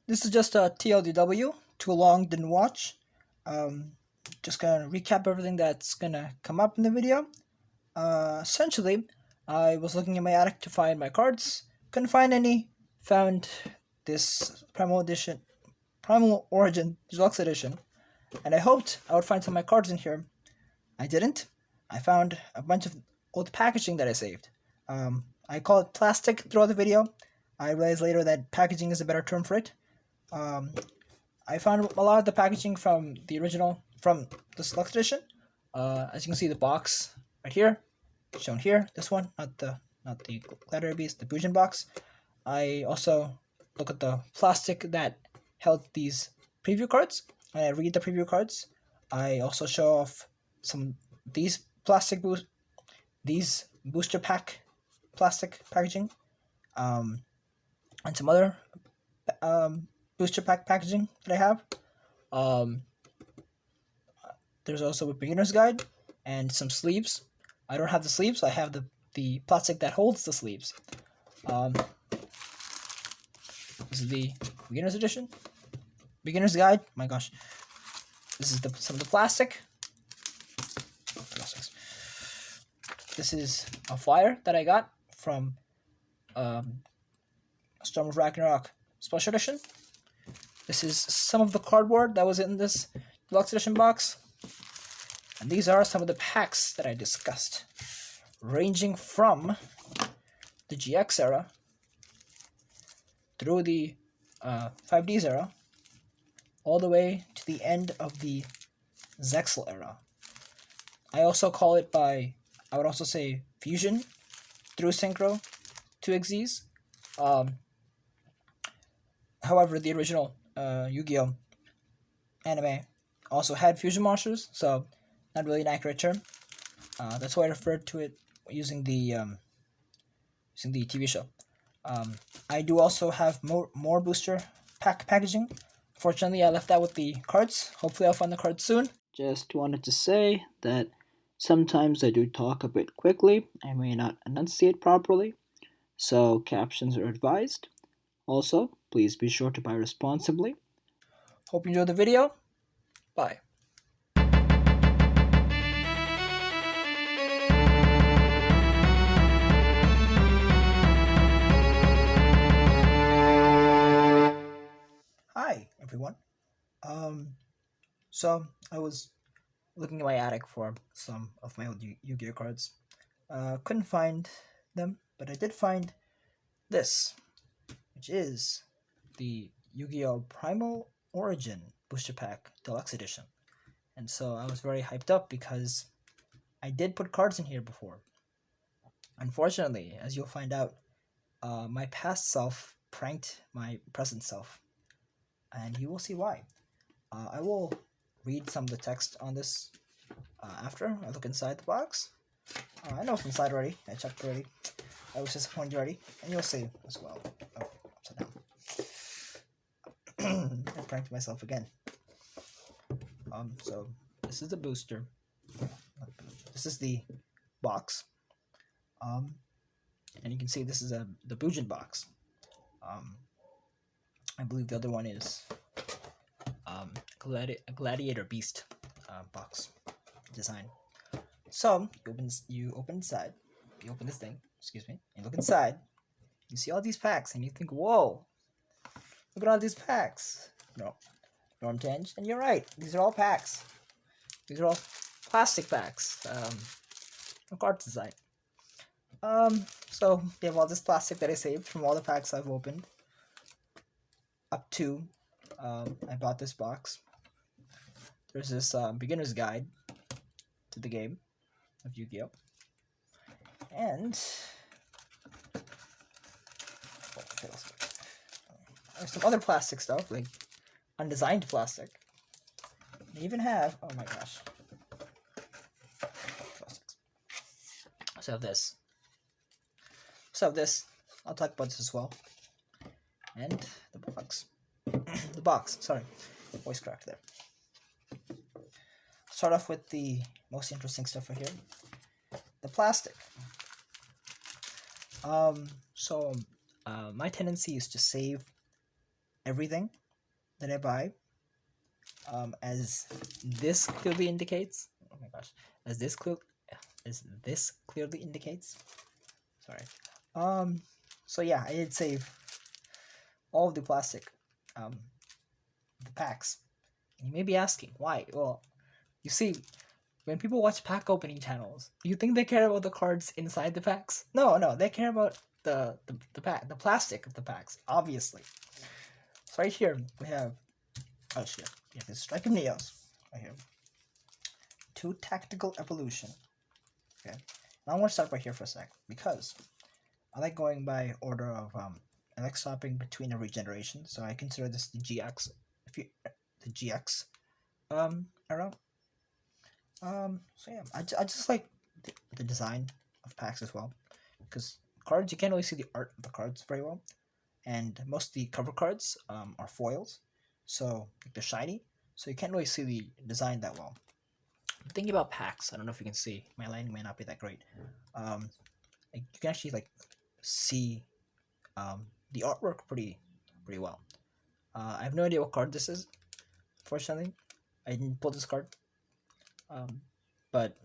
This is just a TLDW, too long, didn't watch. Just gonna recap everything that's gonna come up in the video. Essentially, I was looking in my attic to find my cards, couldn't find any, found this Primal Origin Deluxe Edition, and I hoped I would find some of my cards in here. I didn't. I found a bunch of old packaging that I saved. I call it plastic throughout the video. I realized later that packaging is a better term for it. I found a lot of the packaging from the original, from the Deluxe Edition. As you can see, the box right here, shown here. This one, not the Gladiator Beast, the Bujin box. I also look at the plastic that held these preview cards, and I read the preview cards. I also show off some these booster pack plastic packaging, and some other booster pack packaging that I have. There's also a beginner's guide and some sleeves. I don't have the sleeves. I have the plastic that holds the sleeves. This is the beginner's edition. Beginner's guide. My gosh, this is some of the plastic. This is a flyer that I got from Storm of Ragnarok Special Edition. This is some of the cardboard that was in this Deluxe Edition box. And these are some of the packs that I discussed, ranging from the GX era through the 5Ds era, all the way to the end of the Zexal era. I also call it I would also say Fusion through Synchro to Xyz. However, the original Yu-Gi-Oh! Anime also had fusion monsters, so not really an accurate term. That's why I referred to it using the TV show. I do also have more booster packaging. Fortunately, I left out with the cards. Hopefully, I'll find the cards soon. Just wanted to say that sometimes I do talk a bit quickly. I may not enunciate properly, so captions are advised. Also, please be sure to buy responsibly. Hope you enjoyed the video. Bye. Hi, everyone. So I was looking in my attic for some of my old Yu-Gi-Oh cards. Couldn't find them, but I did find this, which is the Yu-Gi-Oh! Primal Origin Booster Pack Deluxe Edition. And so I was very hyped up because I did put cards in here before. Unfortunately, as you'll find out, my past self pranked my present self, and you will see why. I will read some of the text on this after I look inside the box. I know it's inside already. I checked already. I was disappointed already, and you'll see as well. Oh, upside down. I pranked myself again. So this is the booster. This is the box. And you can see this is the Bujin box. I believe the other one is a Gladiator Beast box design. So you open inside. You open this thing. Excuse me. You look inside. You see all these packs, and you think, "Whoa! Look at all these packs." No, Norm Tange, and you're right. These are all packs. These are all plastic packs. Card design. So you have all this plastic that I saved from all the packs I've opened. Up to I bought this box. There's this beginner's guide to the game of Yu-Gi-Oh! And there's some other plastic stuff, like undesigned plastic. They even have, oh my gosh, plastics. So I have this. I'll talk about this as well. And the box. The box, sorry. Voice crack there. Start off with the most interesting stuff right here. The plastic. My tendency is to save everything that I buy, as this clearly indicates. Oh my gosh, as this clearly indicates. Sorry. So yeah, I did save all of the plastic, the packs. And you may be asking why. Well, you see, when people watch pack opening channels, you think they care about the cards inside the packs? No, they care about the plastic of the packs, obviously. So right here we have, oh shit, we have this Strike of Neos right here. 2 Tactical Evolution. Okay, now I'm gonna start right here for a sec because I like going by order of I like stopping between every generation, so I consider this the GX. The GX era. So yeah, I just like the design of packs as well, because cards, you can't really see the art of the cards very well, and most of the cover cards are foils, so like, they're shiny, so you can't really see the design that well. I'm thinking about packs. I don't know if you can see. My lighting may not be that great. Like, you can actually like see the artwork pretty well. I have no idea what card this is. Fortunately, I didn't pull this card. But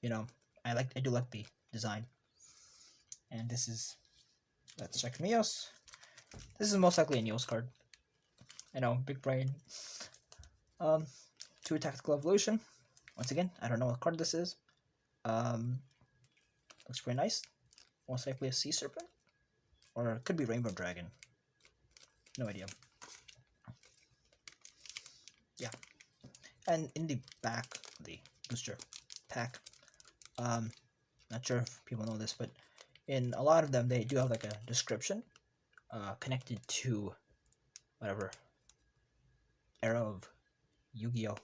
you know, I do like the design. And this is, let's check Neos. This is most likely a Neos card. I know, big brain. 2 Tactical Evolution. Once again, I don't know what card this is. Looks pretty nice. Most likely a Sea Serpent, or it could be Rainbow Dragon. No idea. Yeah. And in the back of the booster pack, not sure if people know this, but in a lot of them they do have like a description connected to whatever era of Yu-Gi-Oh,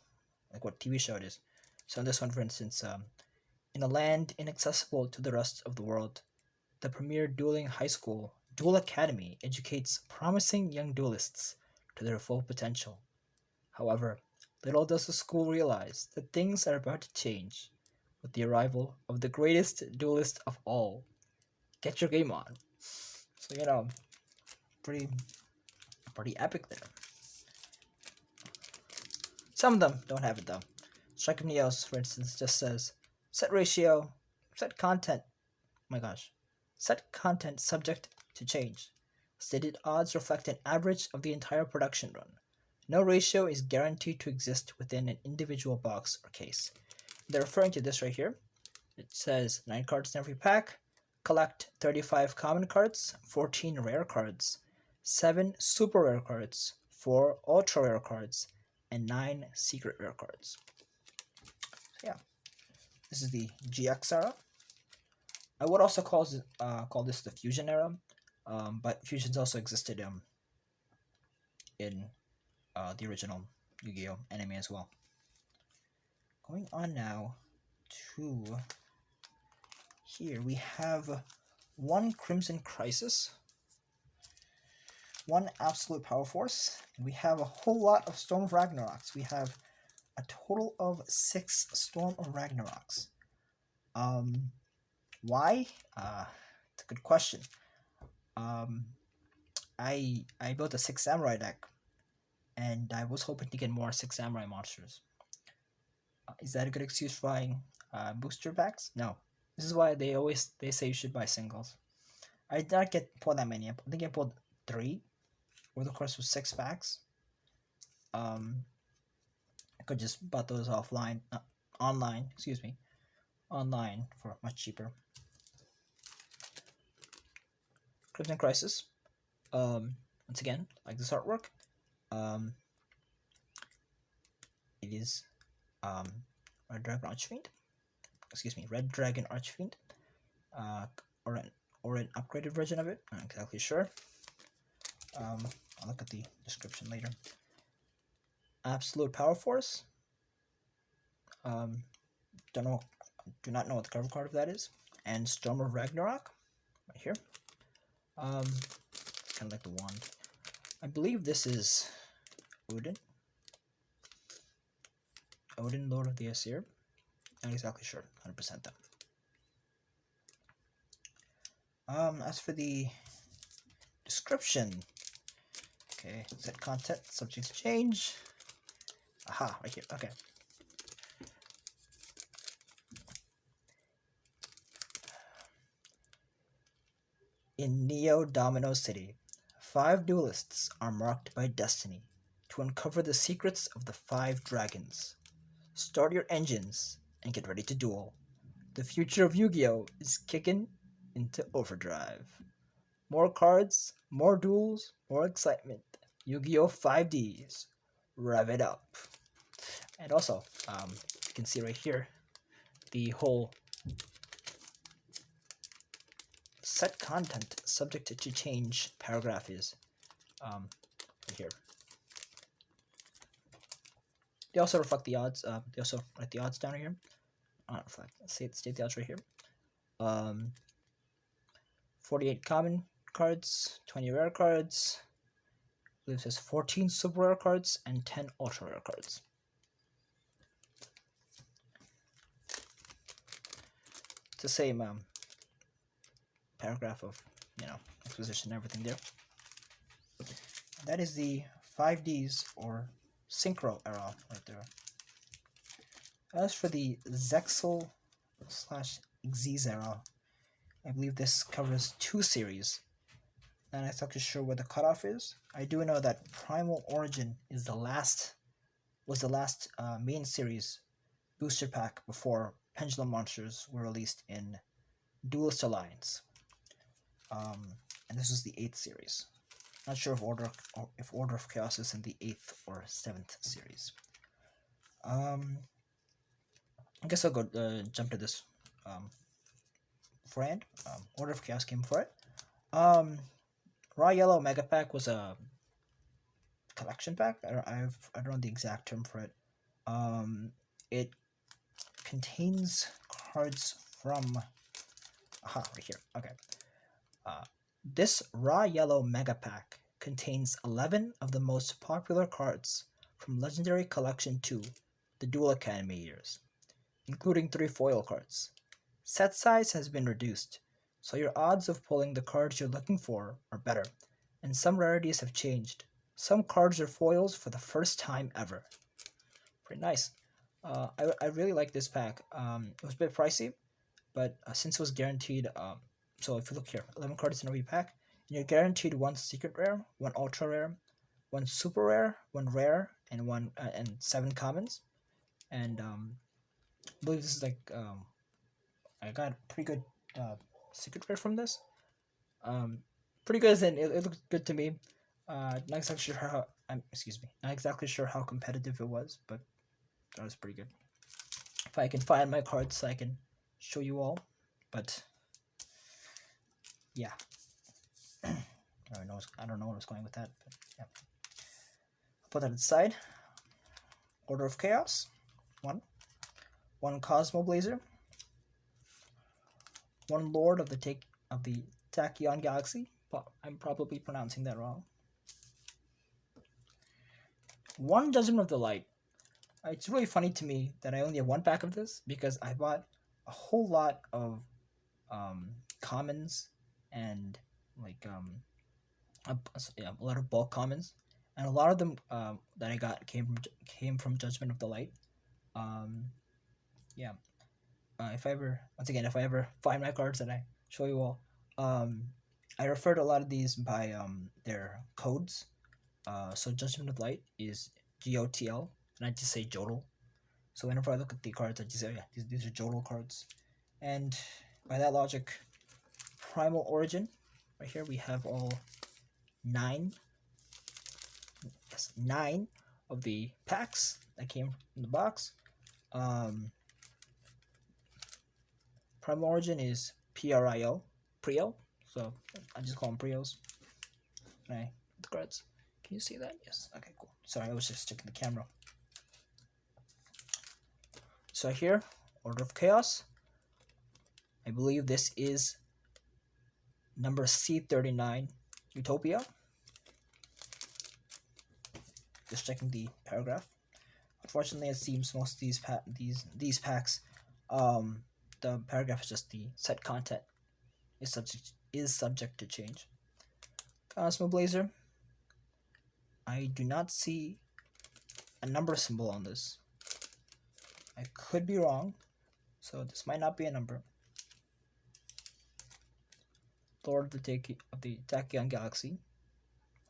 like what TV show it is. So in this one, for instance, in a land inaccessible to the rest of the world, the premier dueling high school, Duel Academy, educates promising young duelists to their full potential. However, little does the school realize that things are about to change with the arrival of the greatest duelist of all. Get your game on. So, you know, pretty epic there. Some of them don't have it though. Strike of Neos, for instance, just says set ratio, set content. Oh my gosh. Set content subject to change. Stated odds reflect an average of the entire production run. No ratio is guaranteed to exist within an individual box or case. They're referring to this right here. It says 9 cards in every pack. Collect 35 common cards, 14 rare cards, 7 super rare cards, 4 ultra rare cards, and 9 secret rare cards. So yeah, this is the GX era. I would also call this the Fusion era, but Fusions also existed in the original Yu-Gi-Oh anime as well. Going on now to here, we have 1 Crimson Crisis, 1 Absolute Power Force, and we have a whole lot of Storm of Ragnaroks. We have a total of 6 Storm of Ragnaroks. Why? It's a good question. I built a 6 Samurai deck, and I was hoping to get more 6 Samurai monsters. Is that a good excuse for buying booster packs? No. This is why they say you should buy singles. I did not pull that many. I think I pulled 3 over the course of 6 packs. I could just bought those online, online for much cheaper. Crimson Crisis. Once again, like this artwork. It is Red Dragon Archfiend. Red Dragon Archfiend. Or an upgraded version of it. I'm not exactly sure. I'll look at the description later. Absolute Power Force. Do not know what the cover card of that is. And Storm of Ragnarok, right here. Kind of like the wand. I believe this is Odin. Odin, Lord of the Aesir. Not exactly sure, 100% though. As for the description, Okay, set content, subject to change. Aha, right here. Okay. In Neo Domino City, 5 duelists are marked by destiny to uncover the secrets of the 5 dragons. Start your engines and get ready to duel. The future of Yu-Gi-Oh! Is kicking into overdrive. More cards, more duels, more excitement. Yu-Gi-Oh! 5Ds. Rev it up. And also, you can see right here, the whole set content subject to change paragraph is right here. They also reflect the odds. They also write the odds down here. Not reflect. State the odds right here. 48 common cards, 20 rare cards. I believe it says 14 super rare cards and 10 ultra rare cards. It's the same paragraph of exposition and everything there. That is the 5Ds or synchro era right there. As for the Zexal / Xyz era, I believe this covers 2 series, and I'm not too sure where the cutoff is. I do know that Primal Origin is was the last main series booster pack before Pendulum Monsters were released in Duelist Alliance. And this was the 8th series. Not sure if Order of Chaos is in the 8th or 7th series. I guess I'll go jump to this beforehand. Order of Chaos came before it. Raw Yellow Mega Pack was a collection pack. I don't know the exact term for it. It contains cards from right here. Okay. This Raw Yellow Mega Pack contains 11 of the most popular cards from Legendary Collection 2, the Duel Academy years, including 3 foil cards. Set size has been reduced, so your odds of pulling the cards you're looking for are better, and some rarities have changed. Some cards are foils for the first time ever. Pretty nice. I really like this pack. It was a bit pricey, but since it was guaranteed, so if you look here, 11 cards in every pack, and you're guaranteed 1 secret rare, 1 ultra rare, 1 super rare, 1 rare, and 7 commons. And I believe this is like I got a pretty good secret rare from this. Pretty good, as in it looked good to me. Not exactly sure how. Not exactly sure how competitive it was, but that was pretty good. If I can find my cards, I can show you all. But yeah, I don't know where I was going with that. But yeah, I'll put that aside. Order of Chaos, 1 Cosmo Blazer, 1 Lord of the Tachyon Galaxy. I'm probably pronouncing that wrong. 1 Judgment of the Light. It's really funny to me that I only have 1 pack of this because I bought a whole lot of commons and like a lot of bulk commons, and a lot of them that I got came from Judgment of the Light. Yeah. If I ever find my cards that I show you all, I refer to a lot of these by their codes. So Judgment of Light is GOTL, and I just say Jodel. So whenever I look at the cards, I just say, oh yeah, these are Jodel cards. And by that logic, Primal Origin, right here we have all 9 of the packs that came in the box. Primal Origin is PRIO, so I just call them Prios. Right, the cards. Can you see that? Yes. Okay, cool. Sorry, I was just checking the camera. So here, Order of Chaos. I believe this is number C39, Utopia. Just checking the paragraph. Unfortunately, it seems most of these packs, the paragraph is just the set content is subject to change. Cosmo Blazer. I do not see a number symbol on this. I could be wrong, so this might not be a number. Lord of the Tachyon Galaxy.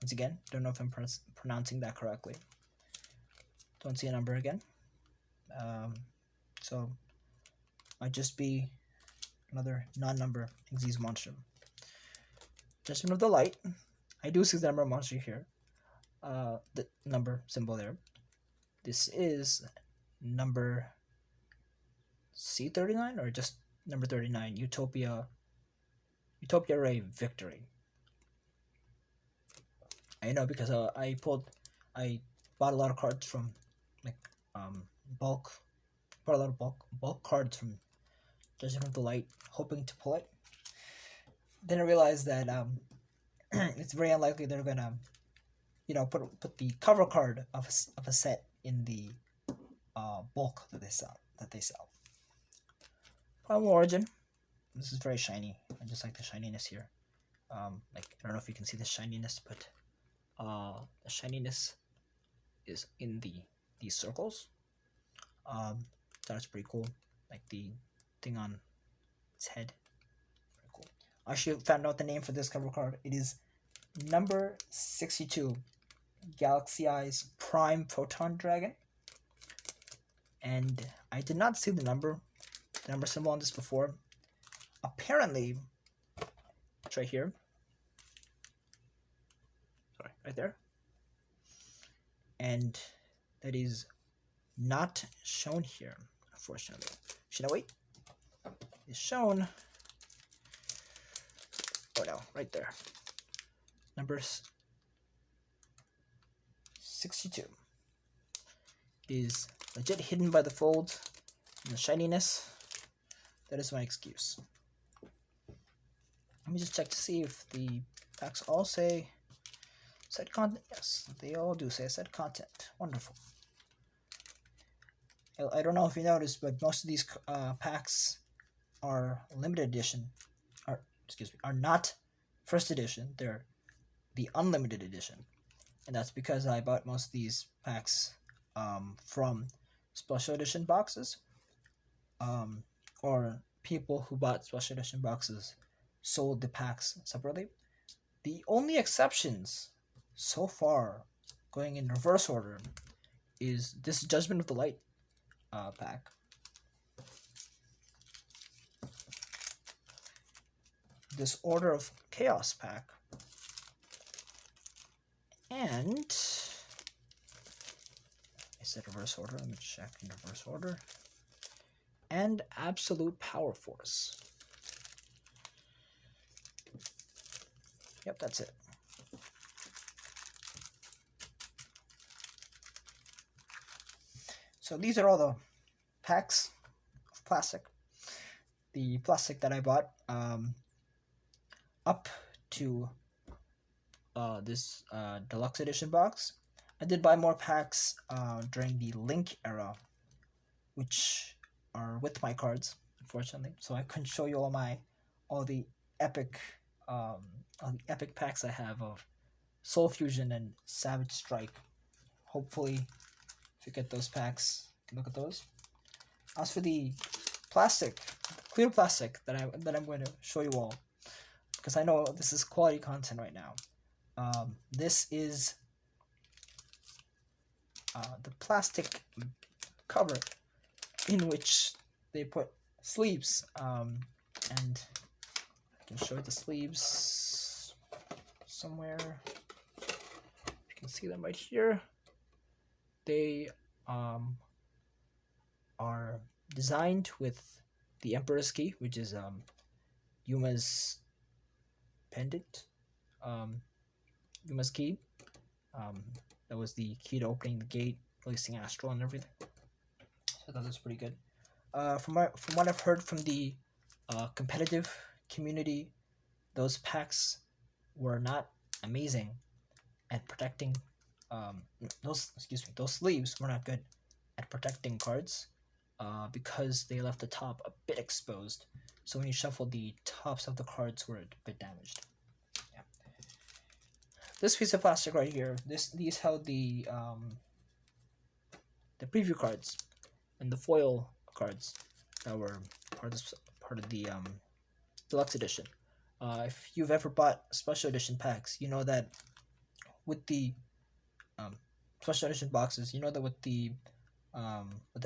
Once again, don't know if I'm pronouncing that correctly. Don't see a number again. So might just be another non-number Xyz monster. Judgment of the Light. I do see the number monster here. The number symbol there. This is number C39 or just number 39, Utopia Ray Victory. I know because I bought a lot of cards from bought a lot of bulk cards from Judgment of the Light, hoping to pull it. Then I realized that it's very unlikely they're gonna, put the cover card of a set in the bulk that they sell. Primal Origin. This is very shiny. I just like the shininess here. I don't know if you can see the shininess, but the shininess is in these circles. That's pretty cool. Like the thing on its head. Pretty cool. I actually found out the name for this cover card. It is number 62, Galaxy Eyes Prime Photon Dragon. And I did not see the number symbol on this before. Apparently, it's right here. Sorry, right there. And that is not shown here, unfortunately. Should I wait? It's shown. Oh no, right there. Numbers 62 is legit hidden by the folds and the shininess. That is my excuse. Let me just check to see if the packs all say set content. Yes, they all do say set content. Wonderful. I don't know if you noticed, but most of these packs are limited edition. Are not first edition. They're the unlimited edition, and that's because I bought most of these packs from special edition boxes, or people who bought special edition boxes sold the packs separately. The only exceptions so far, going in reverse order, is this Judgment of the Light pack. This Order of Chaos pack. And I said reverse order. Let me check in reverse order. And Absolute Power Force. Yep, that's it. So these are all the packs of plastic. The plastic that I bought up to this deluxe edition box. I did buy more packs during the Link era, which are with my cards, unfortunately. So I couldn't show you all the epic packs I have of Soul Fusion and Savage Strike. Hopefully, if you get those packs, you can look at those. As for the plastic, clear plastic that I'm going to show you all, because I know this is quality content right now. This is the plastic cover in which they put sleeves, and I can show you the sleeves somewhere. You can see them right here. They are designed with the Emperor's Key, which is Yuma's pendant, Yuma's key. That was the key to opening the gate, releasing Astral and everything. So that was pretty good. From what I've heard from the competitive community, those packs were not amazing at protecting. Those sleeves were not good at protecting cards, because they left the top a bit exposed. So when you shuffle, the tops of the cards were a bit damaged. Yeah. this piece of plastic right here, these held the preview cards and the foil cards that were part of the deluxe edition. If you've ever bought special edition packs, you know that with the special edition boxes, you know that with the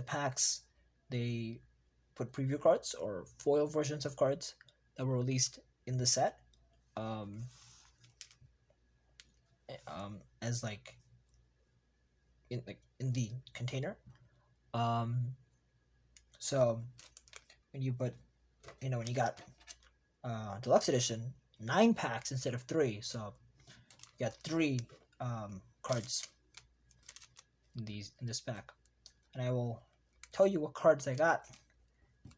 packs, they put preview cards or foil versions of cards that were released in the set, um, as like in the container. Um, so when you put, when you got deluxe edition, 9 packs instead of 3, so you got 3 cards in this pack, and I will tell you what cards I got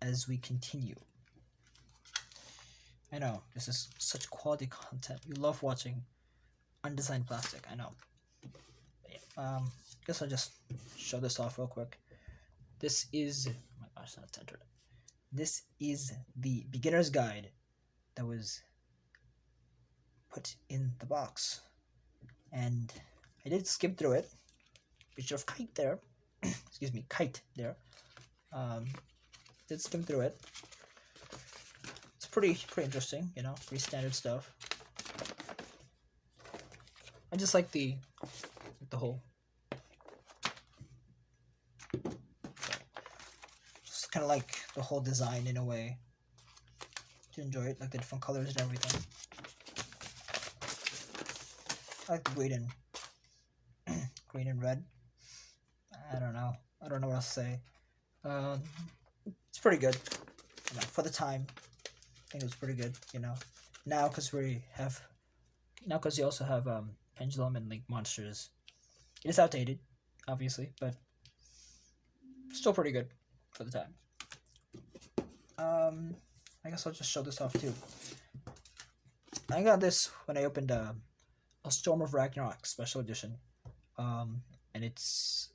as we continue. I know this is such quality content. You love watching undesigned plastic. I know. Guess I'll just show this off real quick. This is, oh my gosh, not centered. This is the beginner's guide that was put in the box, and I did skim through it. Picture of kite there. Excuse me, kite there. Did skim through it. It's pretty interesting, pretty standard stuff. I just like the whole, just kind of like the whole design in a way. To enjoy it, like the different colors and everything. I like the green and red. I don't know what else to say. It's pretty good. For the time, I think it was pretty good. Now because you also have Pendulum and Link Monsters. It is outdated, obviously, but still pretty good for the time. I guess I'll just show this off too. I got this when I opened a Storm of Ragnarok special edition, and it's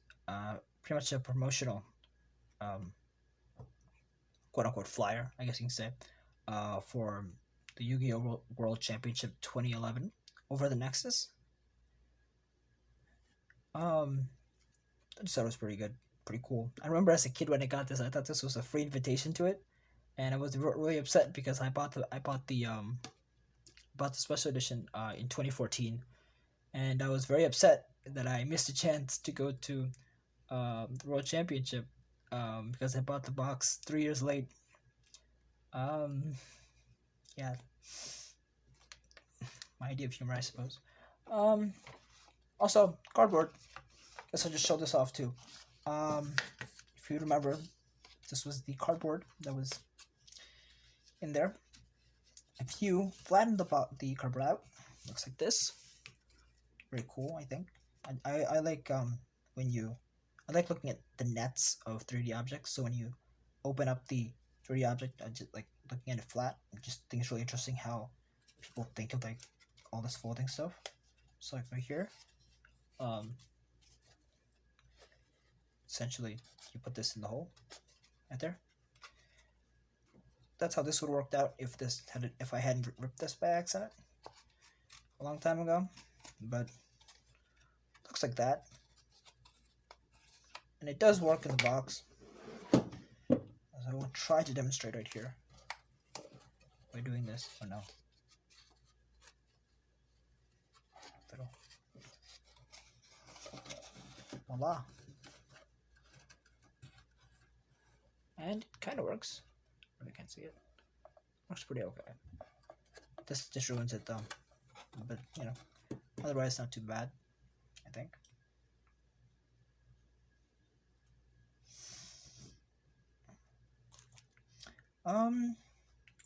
pretty much a promotional, quote unquote flyer, I guess you can say, for the Yu-Gi-Oh! World Championship 2011 over the Nexus. I just thought it was pretty good, pretty cool. I remember as a kid when I got this, I thought this was a free invitation to it, and I was really upset because I bought the special edition in 2014, and I was very upset that I missed a chance to go to the World Championship because I bought the box 3 years late. Yeah, my idea of humor, I suppose. Also, cardboard. Guess I'll just show this off too. If you remember, this was the cardboard that was in there. If you flatten the cardboard out, looks like this. Very cool, I think. I like I like looking at the nets of 3D objects. So when you open up the 3D object, I just like looking at it flat. I just think it's really interesting how people think of like all this folding stuff. So like right here, essentially you put this in the hole right there. That's how this would have worked out if I hadn't ripped this by accident a long time ago, but looks like that, and it does work in the box. As I will try to demonstrate right here by doing this. Oh no. Voila. And it kind of works. I can't see it. Works pretty okay. This just ruins it though. But otherwise not too bad, I think.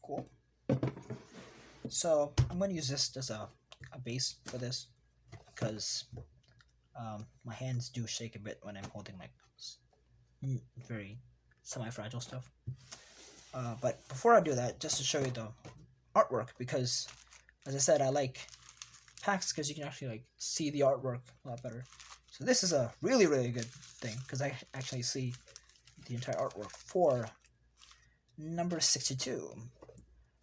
Cool. So I'm gonna use this as a base for this because my hands do shake a bit when I'm holding like very semi-fragile stuff. But before I do that, just to show you the artwork, because as I said, I like packs because you can actually like see the artwork a lot better. So this is a really good thing because I actually see the entire artwork for number 62.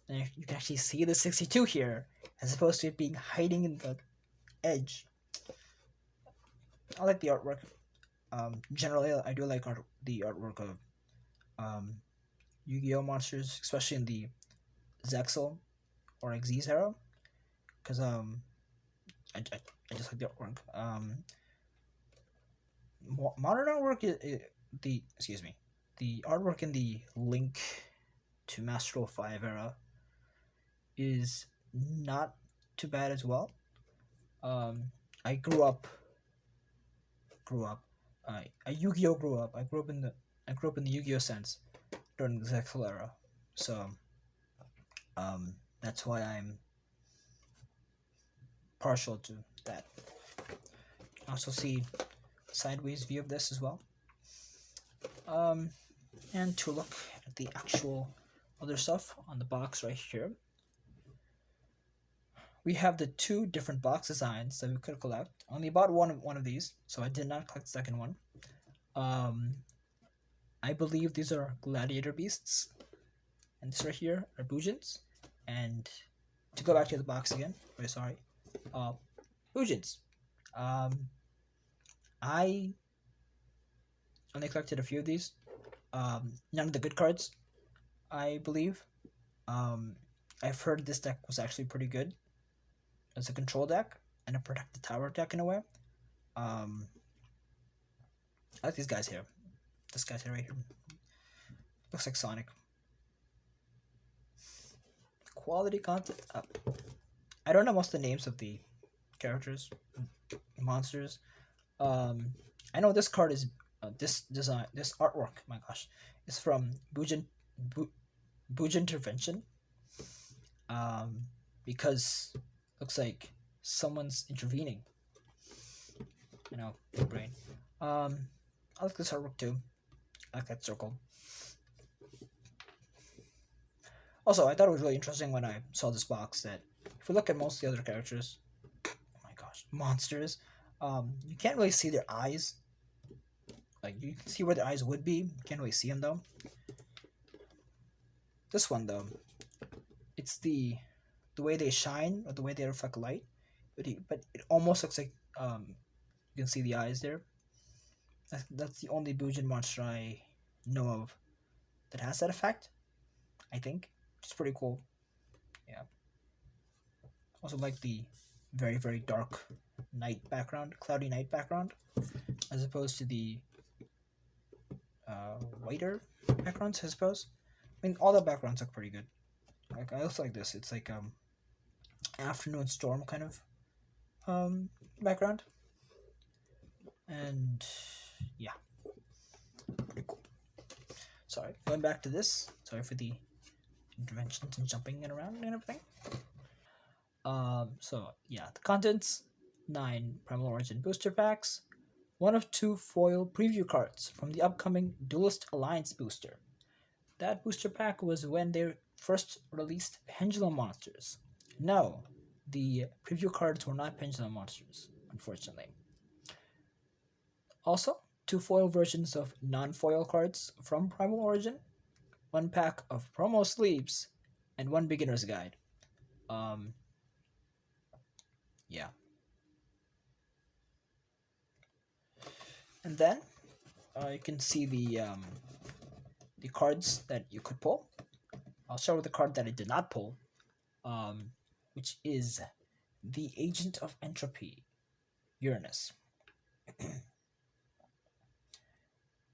And you can actually see the 62 here, as opposed to it being hiding in the edge. I like the artwork. Generally, I do like the artwork of Yu-Gi-Oh monsters, especially in the Zexal or Xyz era, because I just like the artwork. Modern artwork the excuse me, the artwork in the Link to Master 5 era is not too bad as well. I grew up. I Yu-Gi-Oh grew up. I grew up in the Yu-Gi-Oh sense during the Zexal era, so that's why I'm partial to that. Also see sideways view of this as well. And to look at the actual other stuff on the box right here, we have the two different box designs that we could collect. I only bought one of these, so I did not collect the second one. I believe these are gladiator beasts, and this right here are Bujins. And to go back to the box again, very sorry, Bujins. I only collected a few of these. None of the good cards, I believe. I've heard this deck was actually pretty good as a control deck and a protect the tower deck in a way. I like these guys here. This guy's here right here. Looks like Sonic. Quality content up. I don't know most of the names of the characters, monsters. I know this card is this design, this artwork. My gosh, is from Bujin Intervention. Because looks like someone's intervening. You know, brain. I like this artwork too. I like that circle. Also, I thought it was really interesting when I saw this box that if we look at most of the other characters, oh my gosh, monsters, you can't really see their eyes. Like, you can see where their eyes would be. You can't really see them though. This one though, it's the way they shine or the way they reflect light, but it almost looks like you can see the eyes there. That's the only Bujin monster I know of that has that effect, I think. It's pretty cool. Yeah. Also like the very, very dark night background, cloudy night background, as opposed to the whiter backgrounds, I suppose. I mean, all the backgrounds look pretty good. Like, I also like this. It's like afternoon storm kind of background. And yeah, pretty cool. Sorry, going back to this. Sorry for the interventions and jumping it around and everything. So yeah, the contents: 9 Primal Origin booster packs, 1 of 2 foil preview cards from the upcoming Duelist Alliance booster. That booster pack was when they first released Pendulum Monsters. No, the preview cards were not Pendulum Monsters, unfortunately. Also, 2 foil versions of non-foil cards from Primal Origin, 1 pack of promo sleeves, and 1 beginner's guide. Yeah. And then you can see the cards that you could pull. I'll start with the card that I did not pull, which is the Agent of Entropy, Uranus.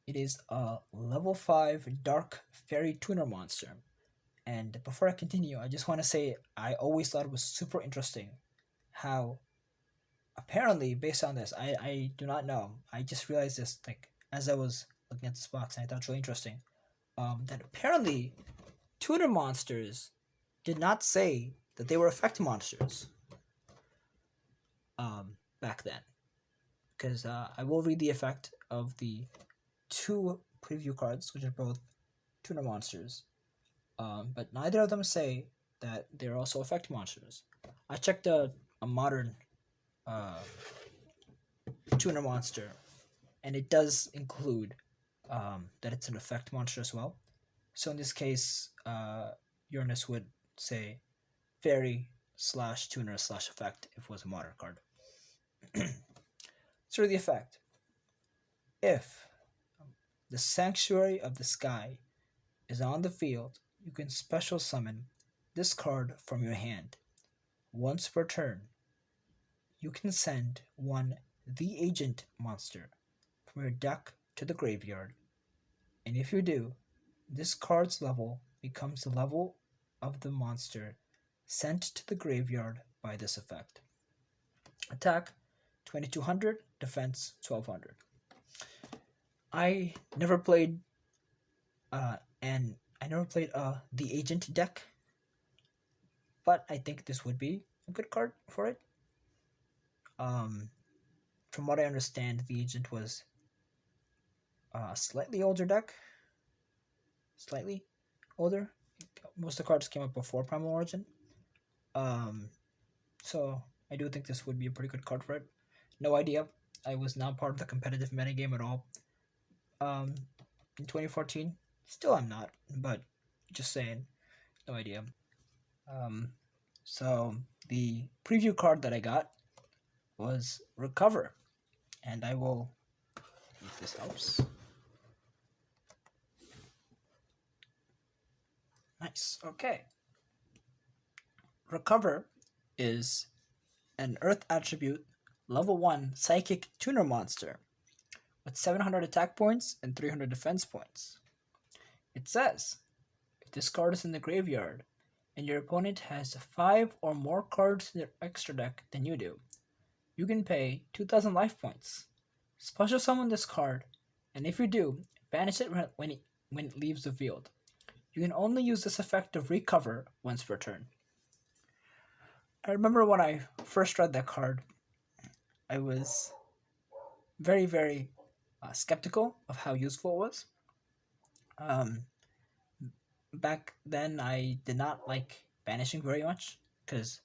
It is a level 5 Dark Fairy Tuner monster. And before I continue, I just want to say I always thought it was super interesting how apparently, based on this, I do not know. I just realized this like as I was looking at this box, and I thought it was really interesting. That apparently tuner monsters did not say that they were effect monsters back then. Because I will read the effect of the 2 preview cards, which are both tuner monsters. But neither of them say that they're also effect monsters. I checked a modern tuner monster, and it does include that it's an effect monster as well. So in this case, Uranus would say fairy /tuner/effect if it was a modern card. So the effect: if the Sanctuary of the Sky is on the field, you can special summon this card from your hand. Once per turn, you can send one The Agent monster from your deck to the graveyard, and if you do, this card's level becomes the level of the monster sent to the graveyard by this effect. Attack 2200, defense 1200. I never played the Agent deck, but I think this would be a good card for it. From what I understand, the Agent was a slightly older deck. Slightly older. Most of the cards came up before Primal Origin. So I do think this would be a pretty good card for it. No idea. I was not part of the competitive metagame at all. In 2014, still I'm not, but just saying, no idea. So the preview card that I got was Recover, and I will, if this helps. Nice. Okay. Recover is an Earth attribute, level 1 Psychic Tuner monster with 700 attack points and 300 defense points. It says, if this card is in the graveyard and your opponent has 5 or more cards in their extra deck than you do, you can pay 2,000 life points. Special summon this card, and if you do, banish it when it leaves the field. You can only use this effect of Recover once per turn. I remember when I first read that card, I was very, very skeptical of how useful it was. Back then, I did not like banishing very much because,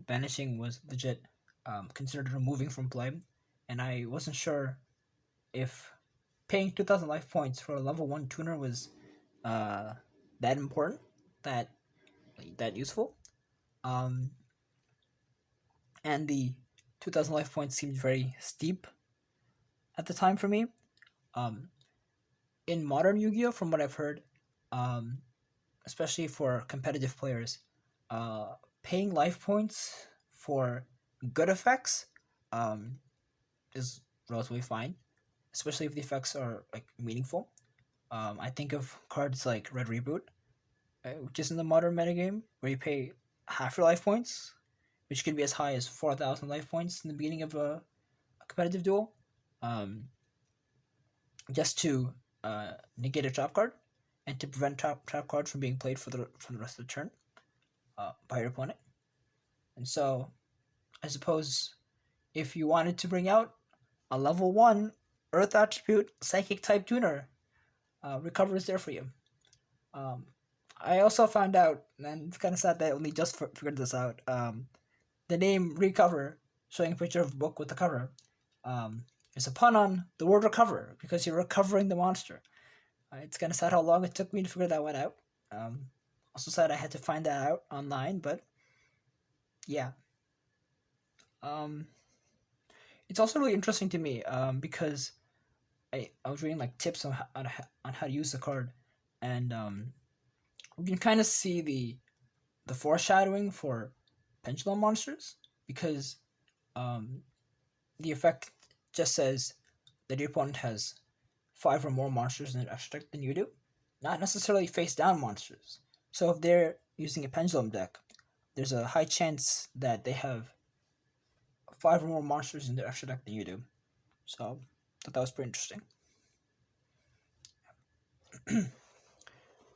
banishing was legit considered removing from play, and I wasn't sure if paying 2,000 life points for a level 1 tuner was that important, that useful. And the 2,000 life points seemed very steep at the time for me. In modern Yu-Gi-Oh, from what I've heard, especially for competitive players, paying life points for good effects is relatively fine, especially if the effects are meaningful. I think of cards like Red Reboot, which is in the modern metagame, where you pay half your life points, which could be as high as 4,000 life points in the beginning of a competitive duel, just to negate a trap card and to prevent trap cards from being played from the rest of the turn by your opponent. And so, I suppose if you wanted to bring out a level 1 Earth attribute Psychic type tuner, Recover is there for you. I also found out, and it's kind of sad that I only just figured this out, the name Recover, showing a picture of a book with the cover, is a pun on the word recover, because you're recovering the monster. It's kind of sad how long it took me to figure that one out. Also sad I had to find that out online, but yeah. It's also really interesting to me because I was reading tips on how to use the card, and we can kind of see the foreshadowing for pendulum monsters, because the effect just says that your opponent has 5 or more monsters in their extra deck than you do, not necessarily face down monsters. So if they're using a pendulum deck, there's a high chance that they have 5 or more monsters in their extra deck than you do. So I thought that was pretty interesting.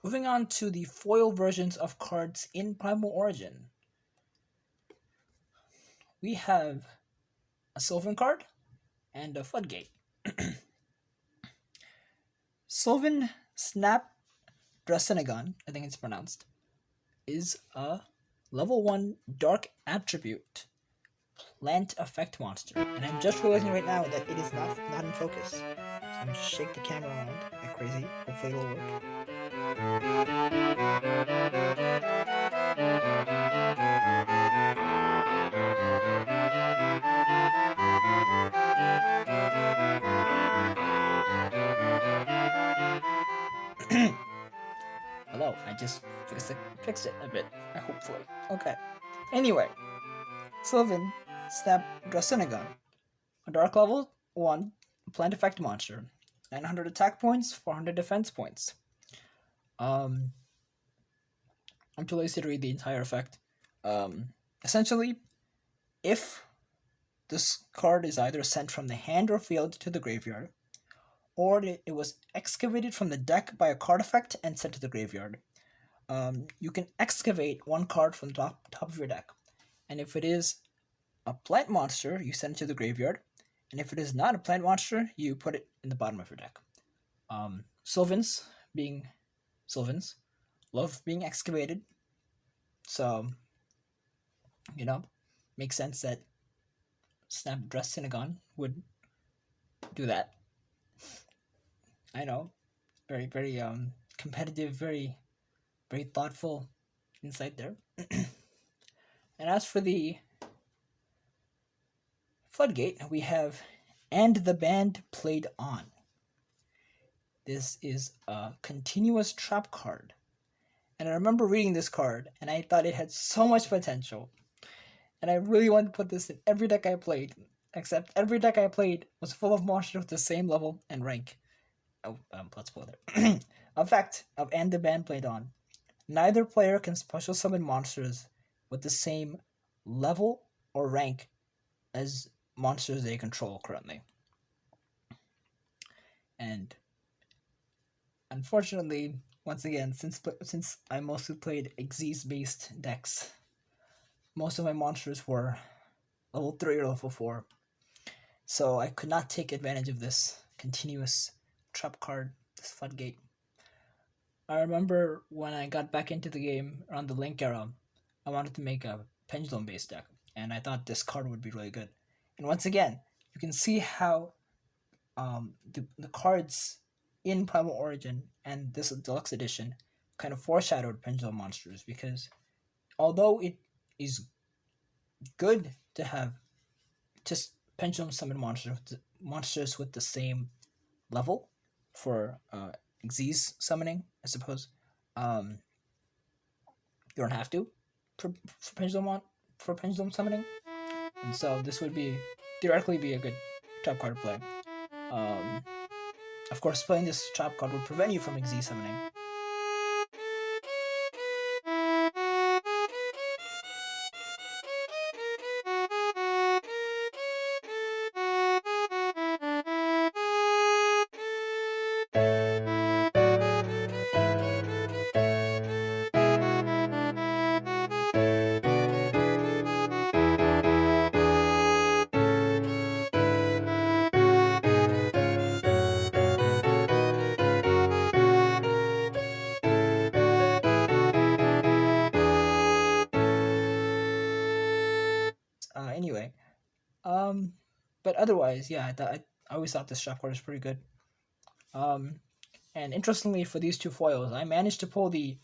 Moving on to the foil versions of cards in Primal Origin. We have a Sylvan card and a Floodgate. Sylvan Snap Dracenigon, I think it's pronounced, is a level 1 Dark Attribute Plant Effect monster. And I'm just realizing right now that it is not in focus. So I'm going to shake the camera around like crazy. Hopefully it'll work. Oh, I just fixed it a bit, hopefully. Okay. Anyway, Sylvan, Snap, Dracenigon. A Dark Level 1 Plant Effect Monster. 900 attack points, 400 defense points. I'm too lazy to read the entire effect. Essentially, if this card is either sent from the hand or field to the graveyard, or it was excavated from the deck by a card effect and sent to the graveyard, you can excavate one card from the top of your deck. And if it is a plant monster, you send it to the graveyard. And if it is not a plant monster, you put it in the bottom of your deck. Sylvans, love being excavated. So, makes sense that Snap Dracenigon would do that. I know. Very, very competitive, very, very thoughtful insight there. And as for the Floodgate, we have And the Band Played On. This is a continuous trap card. And I remember reading this card, and I thought it had so much potential. And I really wanted to put this in every deck I played, except every deck I played was full of monsters with the same level and rank. Oh, let's go there. Effect of And the Band Played On. Neither player can special summon monsters with the same level or rank as monsters they control currently. And unfortunately, once again, since I mostly played Xyz-based decks, most of my monsters were level 3 or level 4. So I could not take advantage of this continuous trap card, this Floodgate. I remember when I got back into the game around the Link era, I wanted to make a Pendulum-based deck, and I thought this card would be really good. And once again, you can see how the cards in Primal Origin and this deluxe edition kind of foreshadowed Pendulum monsters, because although it is good to have just Pendulum summon monsters with the same level for Xyz summoning, I suppose, you don't have to for Pendulum summoning, and so this would theoretically be a good trap card to play. Of course, playing this trap card would prevent you from Xyz summoning. Anyway, but otherwise, yeah, I always thought this trap card was pretty good. And interestingly, for these two foils, I managed to pull the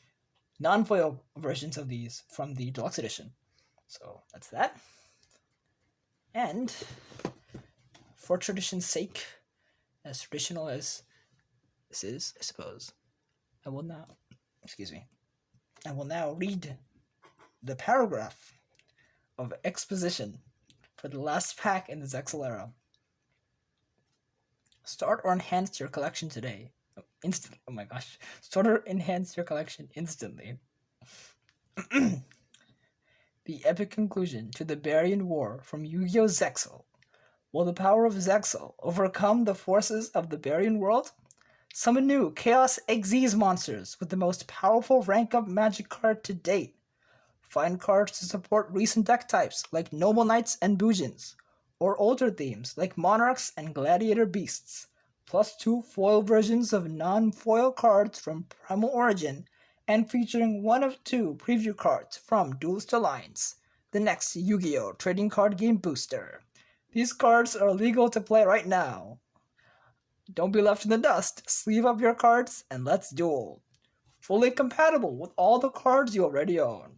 non-foil versions of these from the deluxe edition. So that's that. And for tradition's sake, as traditional as this is, I suppose, I will now read the paragraph of exposition for the last pack in the Zexal era. Start or enhance your collection today. Instantly. Oh my gosh. Start or enhance your collection instantly. The epic conclusion to the Barian War from Yu-Gi-Oh! Zexal. Will the power of Zexal overcome the forces of the Barian world? Summon new Chaos Xyz monsters with the most powerful rank-up magic card to date. Find cards to support recent deck types like Noble Knights and Bujins, or older themes like Monarchs and Gladiator Beasts, plus 2 foil versions of non-foil cards from Primal Origin, and featuring 1 of 2 preview cards from Duelist Alliance, the next Yu-Gi-Oh! Trading card game booster. These cards are legal to play right now. Don't be left in the dust. Sleeve up your cards and let's duel. Fully compatible with all the cards you already own.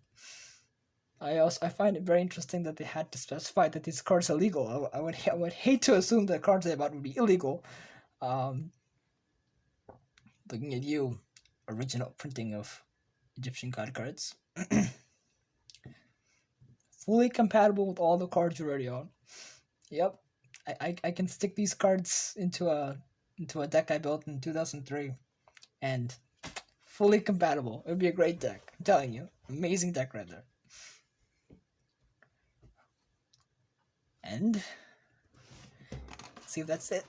I find it very interesting that they had to specify that these cards are legal. I would hate to assume that cards they bought would be illegal. Looking at you, original printing of Egyptian god cards. Fully compatible with all the cards you already own. Yep, I can stick these cards into a deck I built in 2003, and fully compatible. It would be a great deck. I'm telling you, amazing deck right there. And let's see if that's it.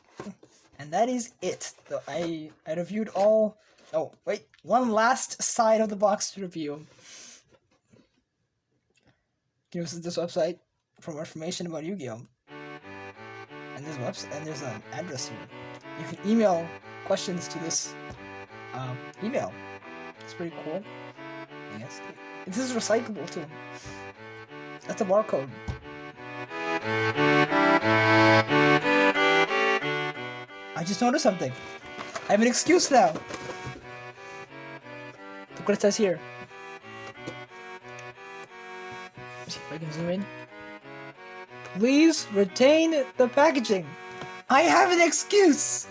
And that is it. So I reviewed all. Oh wait, one last side of the box to review. This is this website for more information about Yu-Gi-Oh! And there's an address here. You can email questions to this email. It's pretty cool. Yes, this is recyclable too. That's a barcode. I just noticed something. I have an excuse now. Look what it says here. Let's see if I can zoom in. Please retain the packaging. I have an excuse!